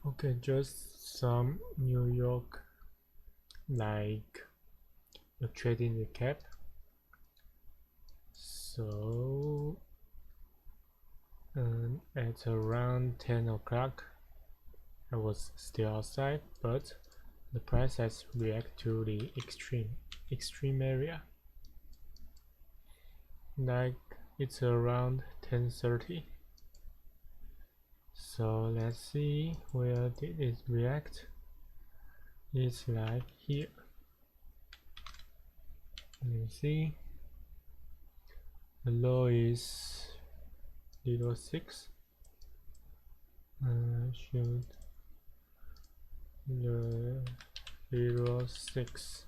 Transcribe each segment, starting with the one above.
Okay, just some New York, like a trading recap. So at around 10 o'clock, I was still outside, but the price has reacted to the extreme area. Like it's around 10:30. So let's see where did it react. It's like here. You see, the low is 0.6. Should the 0.6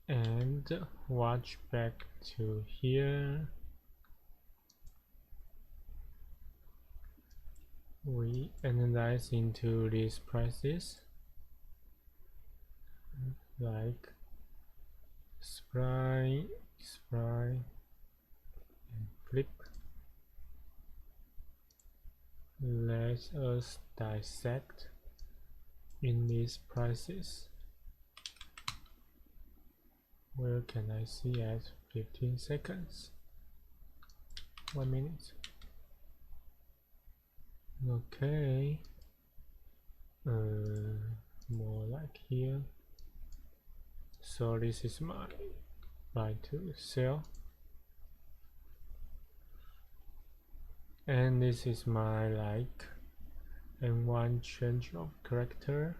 and watch back to here. We analyze into these prices like SPY, and flip. Let us dissect in these prices. Where can I see at 15 seconds? 1 minute. Okay. More like here. So this is my buy to sell, and this is my like M1 change of character.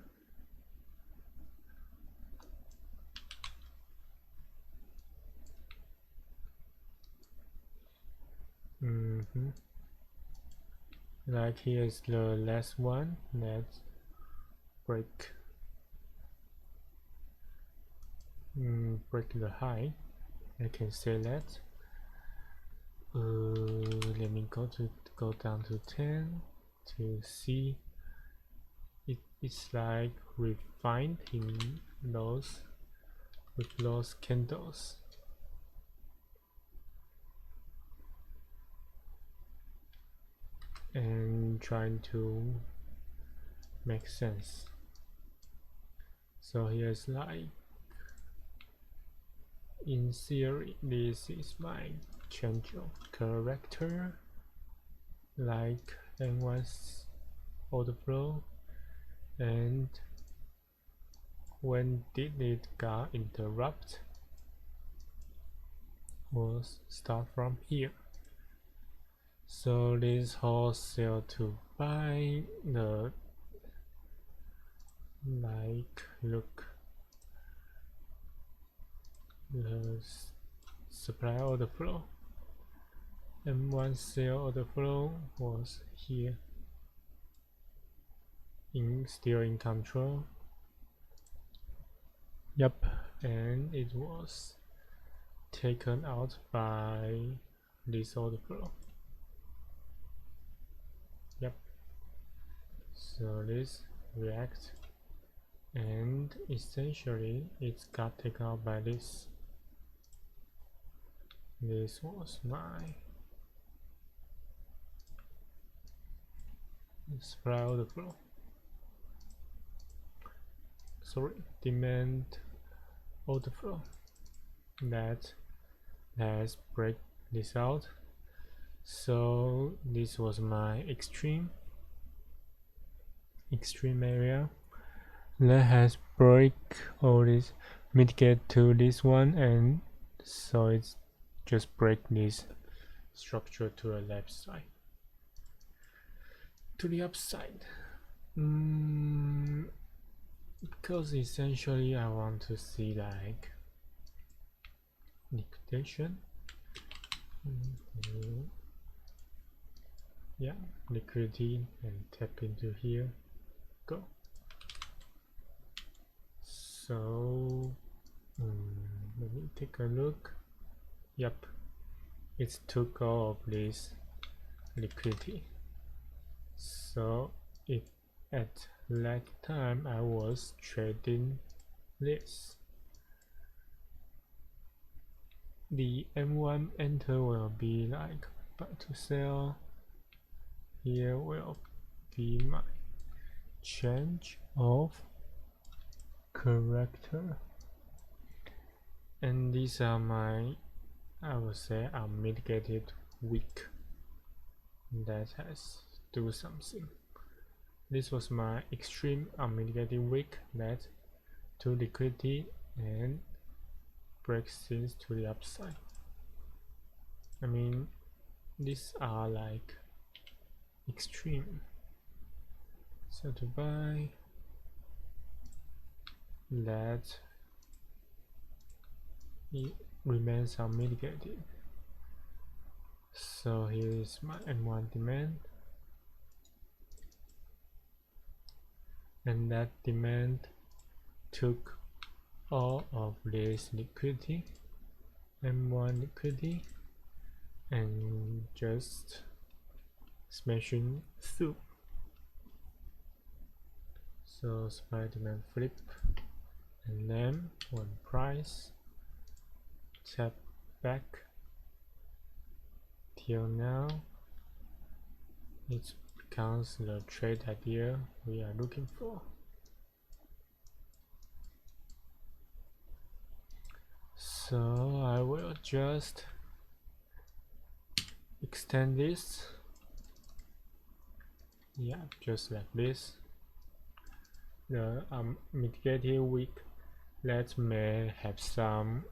Like here is the last one. Let's break the high. I can say that. Let me go down to 10 to see. It's like refined in those with those candles. And trying to make sense. So here's like, in theory, this is my change of character, like M1's order flow, and when did it got interrupt was start from here. So this wholesale to buy the like look the supply order flow. M1 sale order flow was here, still in control. Yep, and it was taken out by this order flow. Yep. So this react, and essentially it got taken out by this. This was my supply order flow. Sorry, demand order flow. Let's break this out. So this was my extreme area. That has break all this, mitigate to this one, and so it's just break this structure to the left side, to the upside. Because essentially I want to see like liquidation. Yeah, liquidity, and tap into here. Go. So let me take a look. Yep, it took all of this liquidity. So if at that time I was trading this, the M1 enter will be like buy to sell. Here will be my change of character, and these are my, I would say, unmitigated weak that has do something. This was my extreme unmitigated weak that to liquidity and breaks things to the upside. I mean, these are like extreme. So to buy that, it remains unmitigated. So here is my M1 demand, and that demand took all of this liquidity, M1 liquidity, and just smashing through. So supply demand flip, and then when price tap back till now, it becomes the trade idea we are looking for. So I will just extend this, yeah, just like this. The mitigated weak that may have some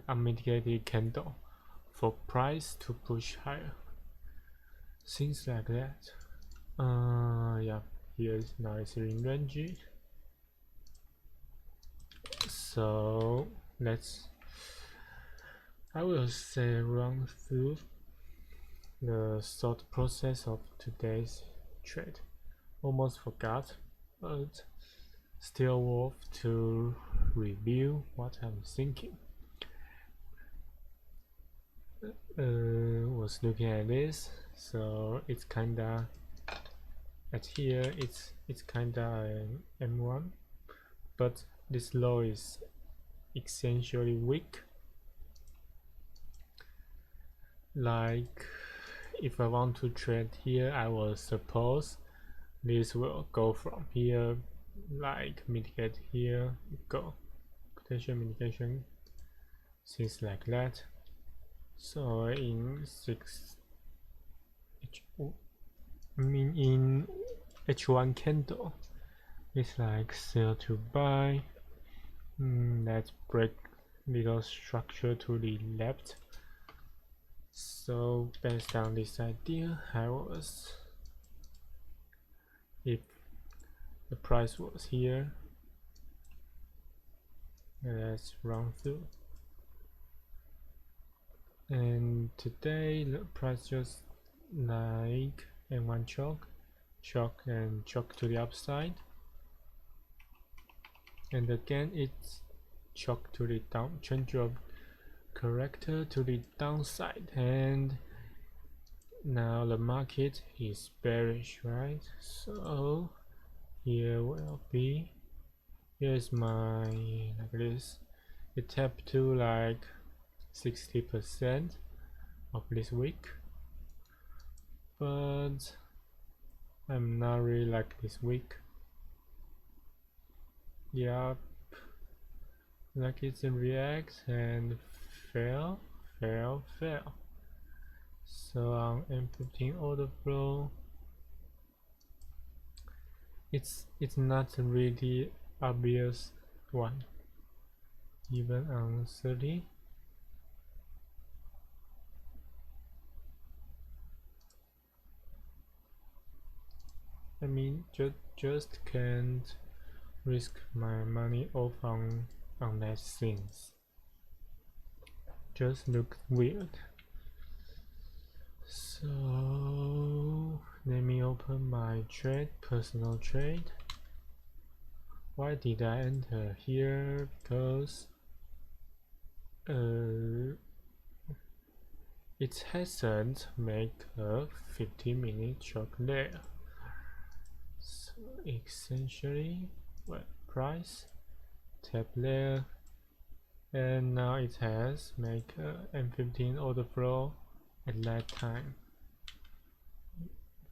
unmitigated candle for price to push higher, things like that. Yeah, here's now it's in range. So let's, I will say, run through the thought process of today's trade. Almost forgot, but still worth to review what I'm thinking. Was looking at this, so it's kinda at here. It's kinda an M1, but this low is essentially weak. Like if I want to trade here, I will suppose this will go from here, like mitigate here, go potential mitigation, things like that. So in in H1 candle, it's like sell to buy. Let's break little structure to the left. So based on this idea, I was, if the price was here, let's run through. And today the price just like M1 choke and choke to the upside, and again it's choke to the down, change of character to the downside, and now the market is bearish, right? So here will be, here's my, like this, it tapped to like 60% of this week, but I'm not really like this week. Yep, like it's in react and fail. So on M15 order flow, it's not really obvious one, even on 30. I mean, just can't risk my money off on that things. Just look weird. So let me open my trade, personal trade. Why did I enter here? Because it hasn't make a 15-minute choke there. So essentially, well, price tap there, and now it has make a M15 order flow at that time.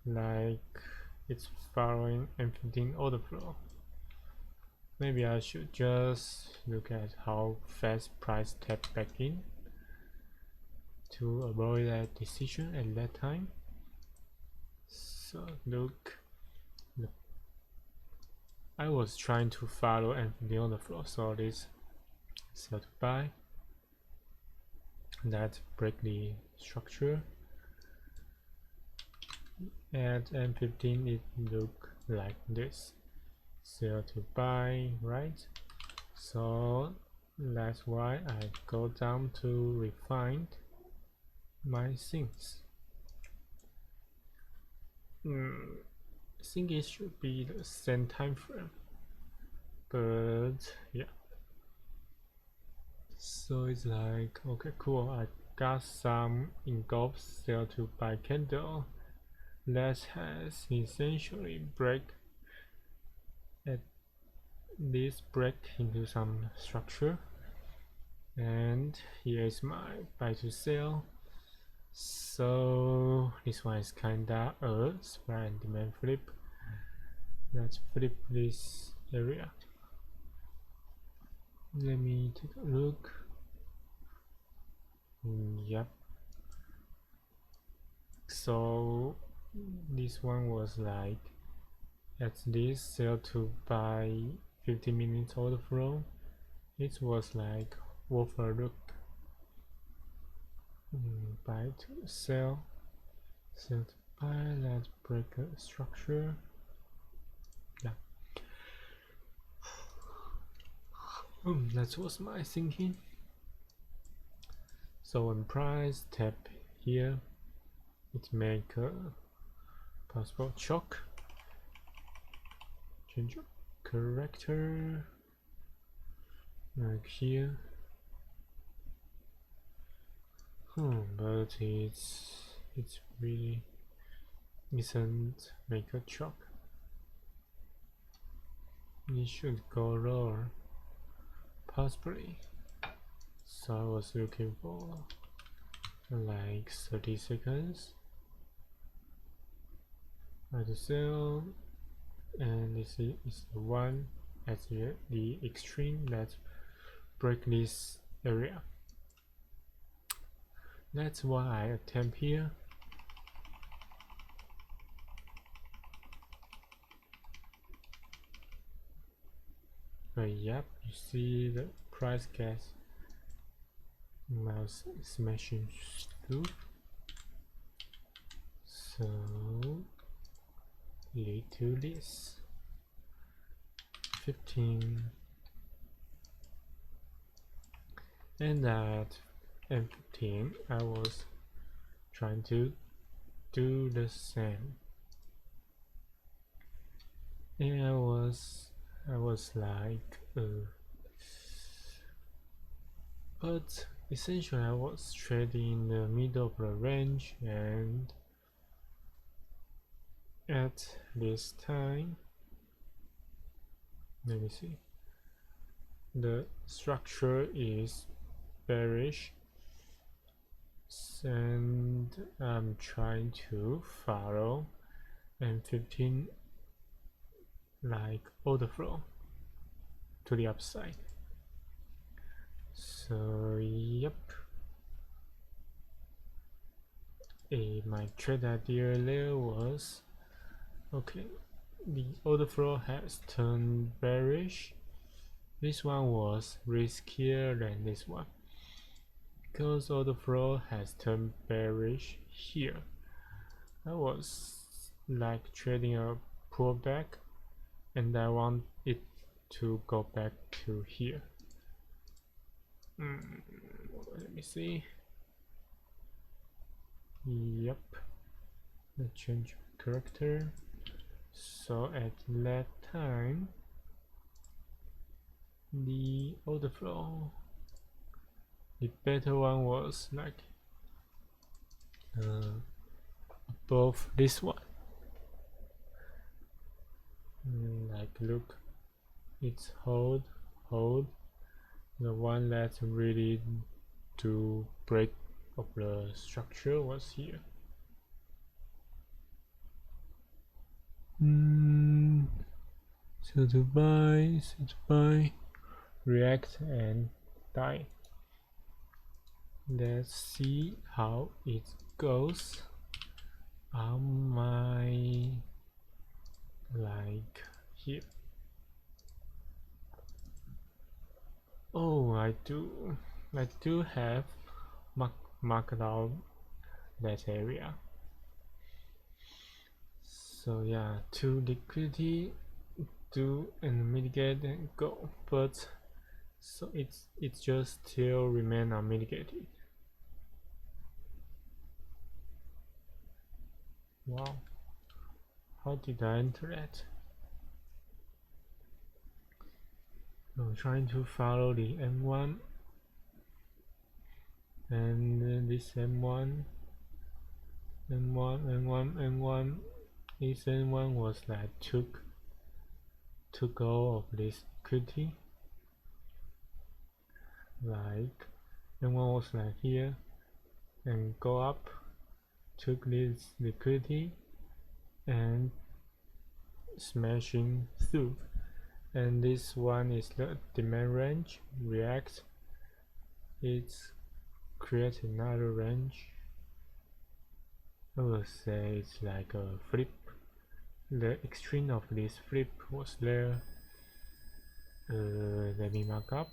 like it's following M15 overflow. Maybe I should just look at how fast price tap back in to avoid that decision at that time. So look, I was trying to follow M15 overflow, so this sell to buy. That break the structure. At M15 it look like this, sell to buy, right? So that's why I go down to refine my things. I think it should be the same time frame, but yeah. So it's like, okay, cool, I got some engulf sell to buy candle that has essentially break at this break into some structure, and here is my buy to sell. So this one is kinda a supply and demand flip. Let's flip this area. Let me take a look. Yep. So this one was like at this sell to buy 15 minutes order flow. It was like worth a look. Buy to sell, sell to buy. Let's break a structure. Yeah. That was my thinking. So when price tap here, it make a possible choke. Change your character like here. But it's really isn't make a choke. It should go lower, possibly. So I was looking for like 30 seconds. Buy to sell, and this is the one at the extreme. Let's break this area. That's why I attempt here. But yep, you see the price gets mouse smashing through. So lead to this 15, and at M15 I was trying to do the same, and I was like but essentially I was trading in the middle of the range, and at this time, let me see, the structure is bearish, and I'm trying to follow M15 like order flow to the upside. So yep, my trade idea there was, okay, the order flow has turned bearish. This one was riskier than this one because order flow has turned bearish here. I was like trading a pullback, and I want it to go back to here. Let me see. Yep, let's change character. So at that time, the order flow, the better one was like above this one. Like look, it's hold. The one that really to break of the structure was here. Sell to buy, react and die. Let's see how it goes. My like here. Oh, I do have marked out that area. So yeah, 2 liquidity, do and mitigate and go, but so it's just still remain unmitigated. Wow, how did I enter that? I'm trying to follow the M1 and this M1, M1. This M1 was like took all of this liquidity. Like M1 was like here and go up, took this liquidity and smashing through. And this one is the demand range, react, it's create another range. I will say it's like a flip. The extreme of this flip was there. Let me mark up.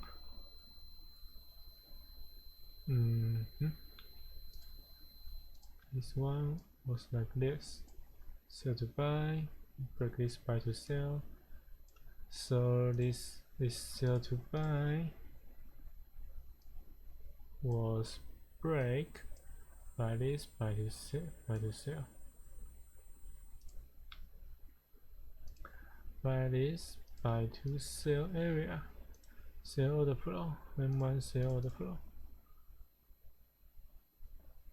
This one was like this. Sell to buy, break this buy to sell. So this sell to buy was break by this buy to sell, by this buy to sell area, sell order flow, M1 sell order flow.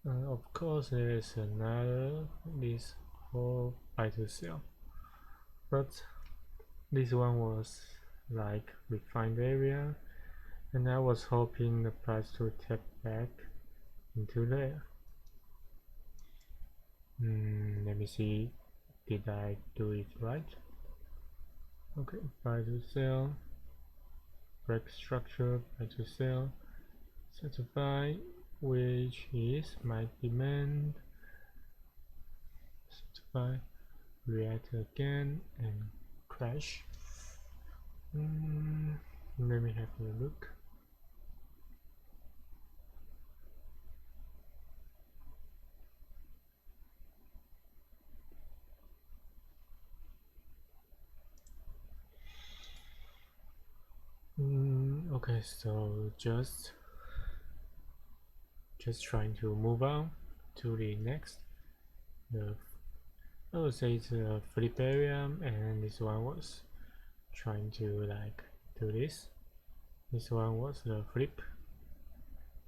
Of course there is another this whole buy to sell, but this one was like refined area, and I was hoping the price to tap back into there. Let me see, did I do it right? Okay, buy to sell, break structure, buy to sell, set to buy, which is my demand, set to buy, react again and crash. Let me have a look. Okay, so just trying to move on to the next. I would say it's a flip area, and this one was trying to like do this. This one was the flip,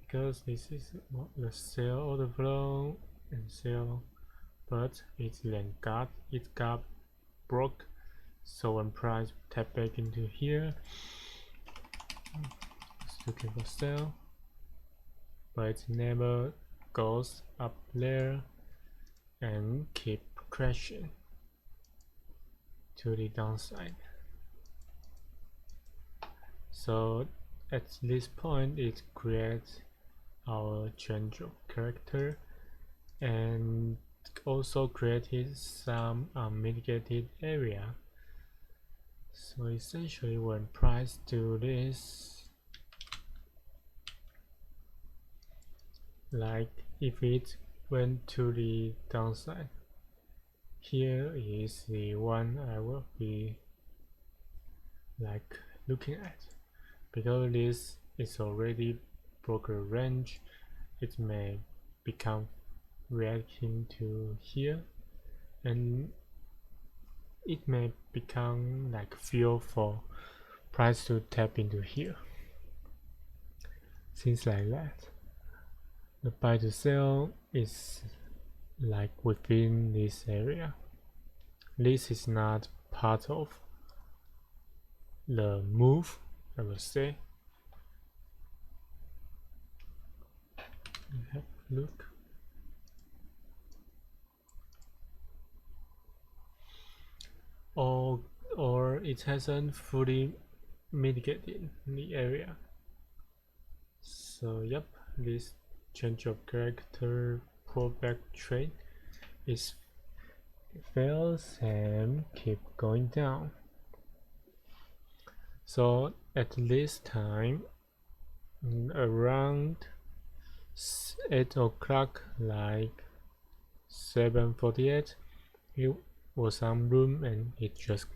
because this is the sell order flow and sell, but it then got broke. So when price tap back into here, it's looking for sell, but it never goes up there and keep crashing to the downside. So at this point it creates our change of character and also created some unmitigated area. So essentially when price do this, like if it went to the downside, here is the one I will be like looking at. Because this is already broker range, it may become reacting to here, and it may become like fuel for price to tap into here. Things like that. The buy to sell is like within this area. This is not part of the move, I will say. Have a look. Or it hasn't fully mitigated the area. So yep, this change of character pullback trade is fails and keep going down. So at this time, around 8 o'clock, like 7:48, it was some room and it just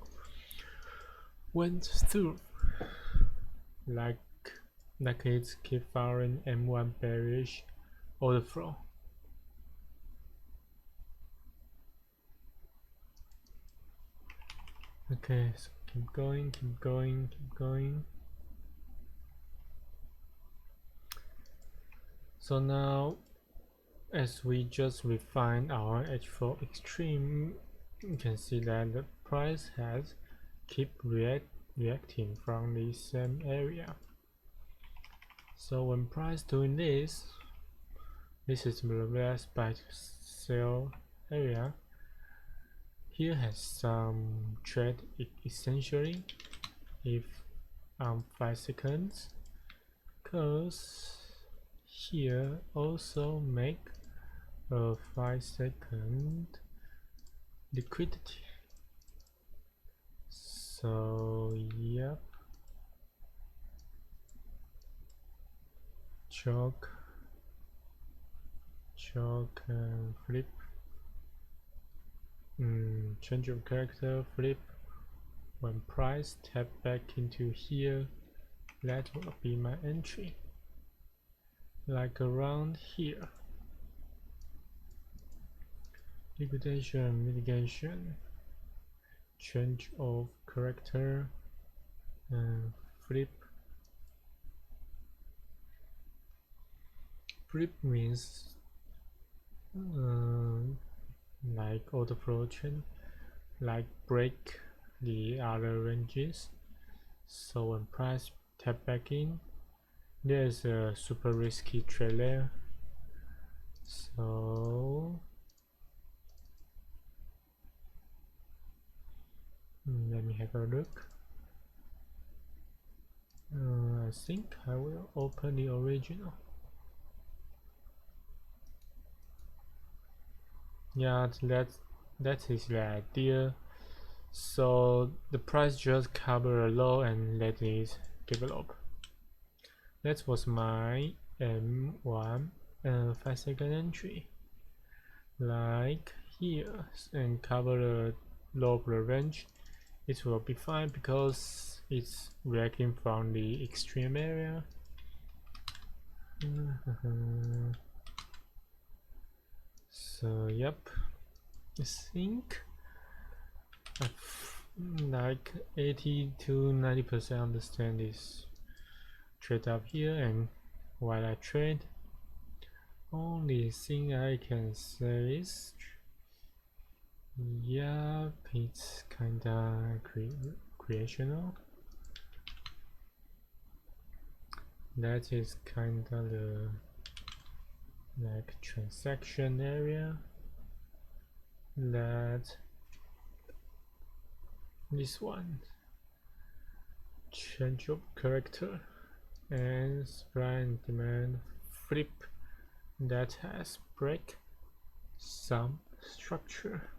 went through like it keep firing M1 bearish order flow. Okay, so keep going, keep going, keep going. So now, as we just refined our H4 extreme, you can see that the price has keep reacting from the same area. So when price doing this is the reverse buy sell area. Here has some trade essentially if 5 seconds, cause here also make a 5-second liquidity. So yep, choke and flip, change of character, flip. When price tap back into here, that will be my entry, like around here. Liquidation, mitigation, change of character, and flip. Flip means like order flow chain, like break the other ranges. So when price tap back in, there's a super risky trade there. So let me have a look. I think I will open the original. Yeah, that is the idea. So the price just cover a low and let it develop. That was my M1 5-second entry, like here, and cover the low of the range. It will be fine because it's reacting from the extreme area. So yep, I think like 80 to 90% understand this trade up here, and while I trade, only thing I can say is yep, it's kinda creational. That is kinda the like transaction area. That this one, change of character and supply and demand flip, that has break some structure,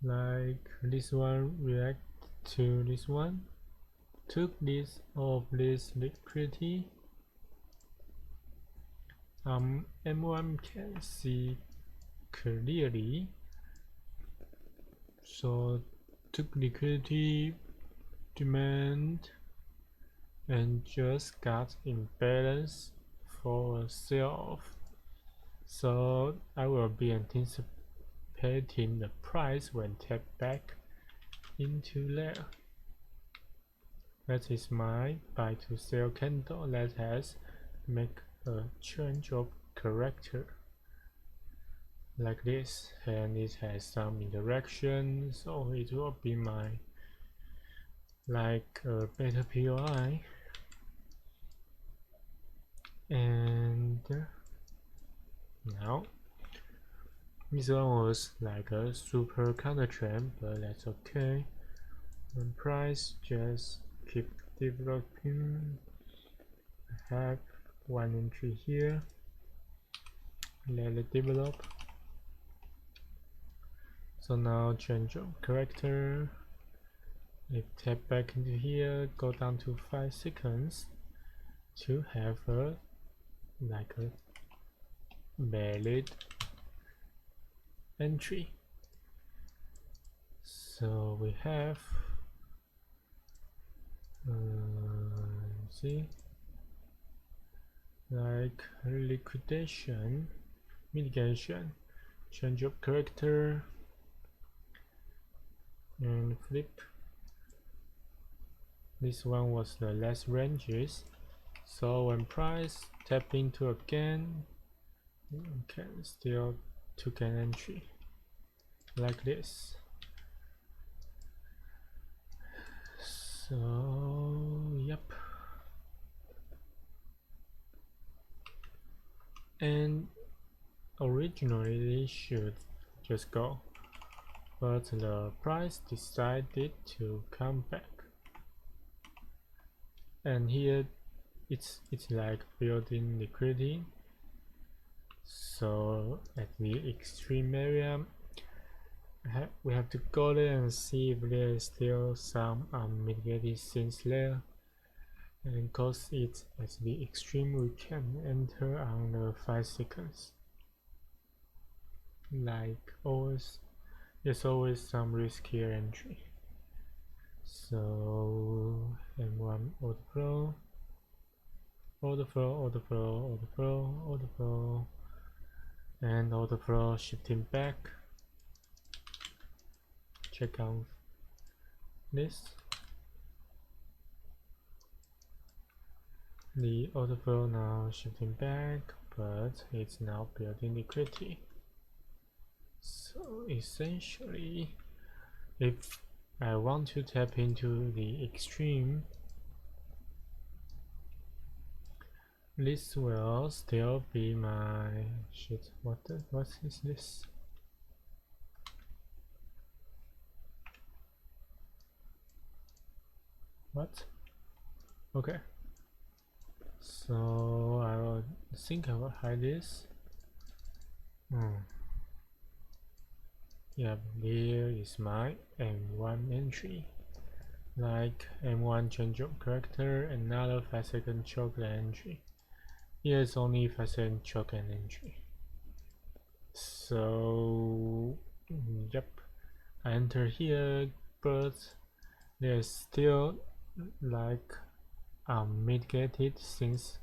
like this one react to this one, took this of this liquidity. M1 can see clearly, so took liquidity, demand, and just got imbalance for a sell-off. So I will be anticipating the price when tap back into there. That is my buy to sell candle that has make a change of character like this, and it has some interaction, so it will be my like a better POI. And now this one was like a super counter trend, but that's okay. When price, just keep developing. I have one entry here. Let it develop. So now change of character. If tap back into here, go down to 5 seconds to have a like a valid entry. So we have see, like liquidation, mitigation, change of character, and flip. This one was the last ranges. So when price tap into again, okay, still took an entry like this. So yep, and originally it should just go, but the price decided to come back, and here it's like building liquidity. So at the extreme area, we have to go there and see if there is still some unmitigated sins there, and because it's at the extreme, we can enter on the 5 seconds. Like always, there's always some riskier entry. So M1 order flow, order flow, order flow, order flow, order flow, and order flow shifting back. Check out this. The order flow now shifting back, but it's now building liquidity. So essentially, if I want to tap into the extreme, this will still be my shit. What is this? What? Okay. So I think I will hide this. Yeah, here is my M1 entry. Like M1 change of character, another 5 second choke entry. Here is only 5 second choke and entry. So yep, I enter here, but there's still like mitigated since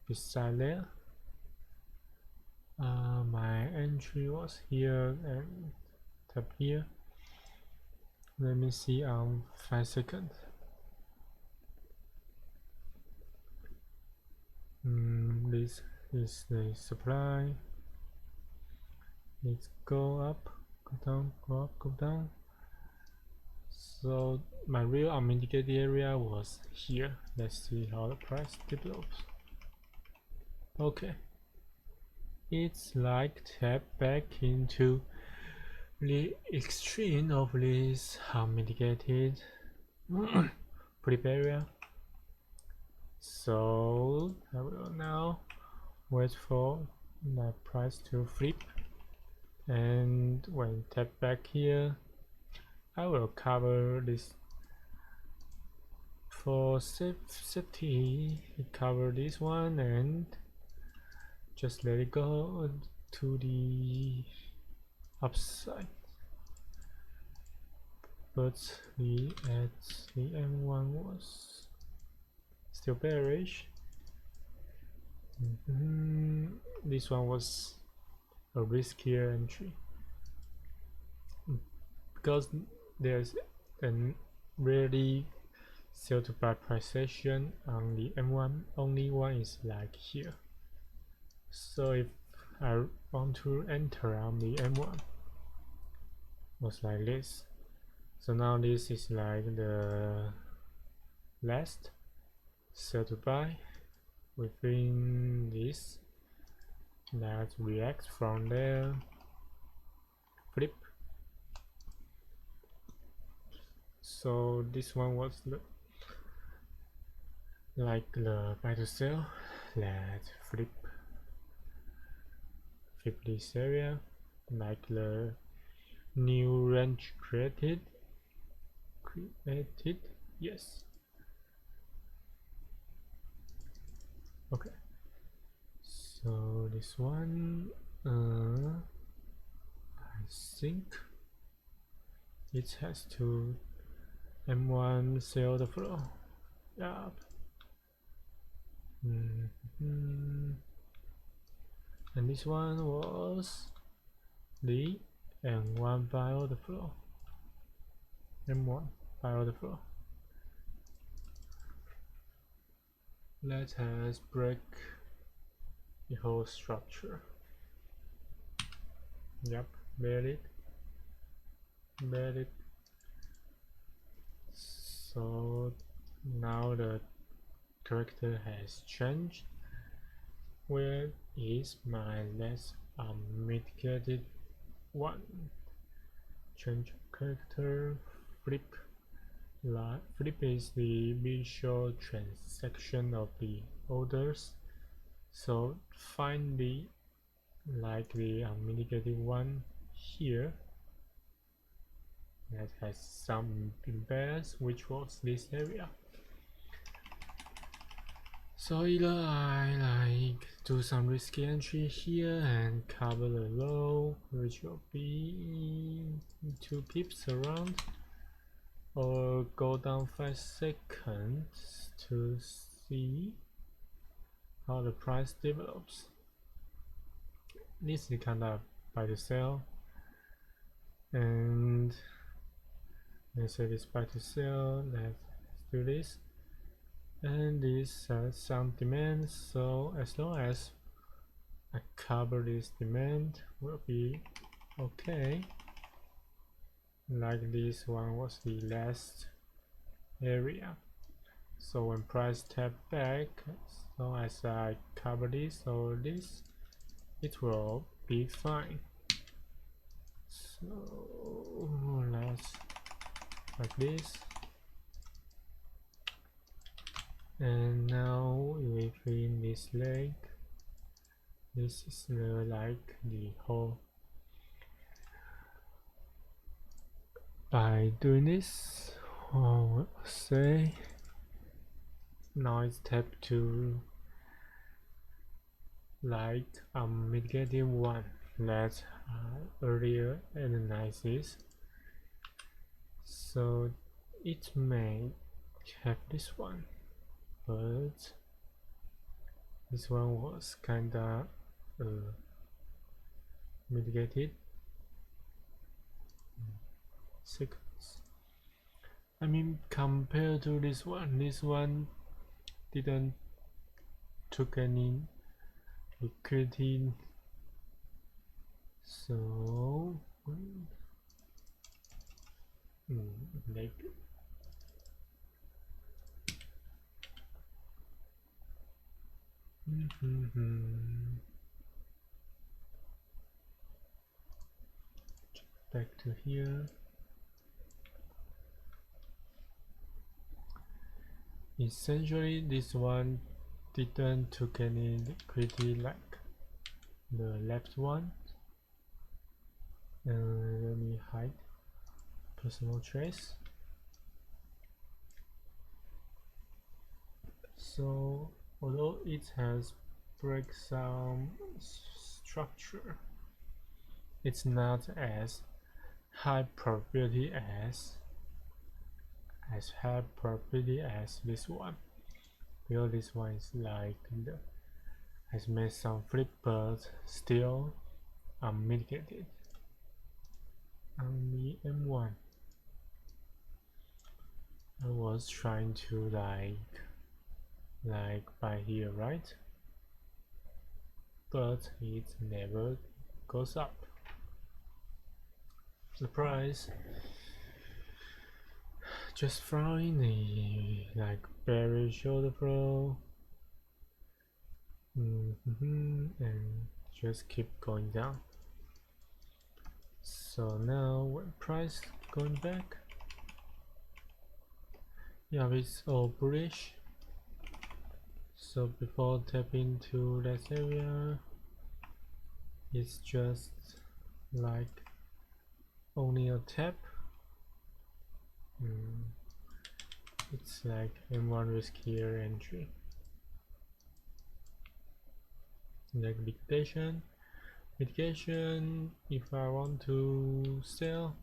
beside there. My entry was here and tap here. Let me see on 5 seconds. This is the supply. Let's go up, go down, go up, go down. So my real unmitigated area was here. Let's see how the price develops. Okay, it's like tap back into the extreme of this unmitigated flip area. So I will now wait for the price to flip, and when tap back here, I will cover this for safety. Cover this one and just let it go to the upside. But the M1 was still bearish. This one was a riskier entry because there's a rarely sell to buy price session on the M1. Only one is like here. So if I want to enter on the M1, was like this. So now this is like the last sell to buy within this that reacts from there, flip. So this one was like the buy to sell. Let's flip this area, like the new range created. Yes. Okay. So this one, I think it has to M1 sell the floor. Yup. And this one was the M1 buy order flow. M1 buy order flow. Let us break the whole structure. Yep, bear it. So now the character has changed. Where is my less unmitigated one? Change character, flip. Flip is the visual transaction of the orders. So find the unmitigated one here that has some imbalance, which was this area. So either I do some risky entry here and cover the low, which will be 2 pips around, or go down 5 seconds to see how the price develops. This is kind of buy to sell, and let's say this buy to sell. Let's do this, and this has some demand. So as long as I cover this demand, will be okay. Like this one was the last area. So when price tap back, as long as I cover this or this, it will be fine. So let's like this, and now within this leg, this is like the whole. By doing this, we'll say now it's tap to like unmitigated one. Let's earlier analysis. So it may have this one, but this one was kinda mitigated. Seconds. I mean, compared to this one didn't took any liquidity. So like back to here. Essentially, this one didn't took any liquidity like the left one. Let me hide personal trace. So although it has break some structure, it's not as high probability as this one, because this one is like has made some flip, but still unmitigated. On the M1, I was trying to like buy here, right? But it never goes up. The price just following the like bearish order flow, and just keep going down. So now when price going back, Yeah, it's all bullish. So before tapping to that area, it's just like only a tap. It's like M1 riskier entry. Like mitigation. If I want to sell,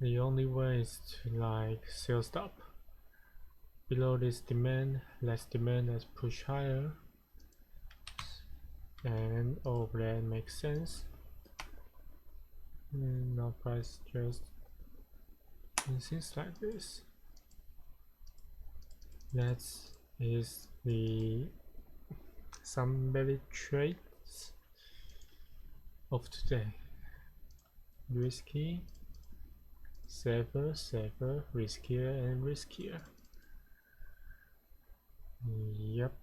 the only way is to like sell stop. Below this demand, less demand, let's push higher. And all of that makes sense. And now price just things like this. That is the some valid trades of today. Risky, safer, riskier, and riskier. Yep.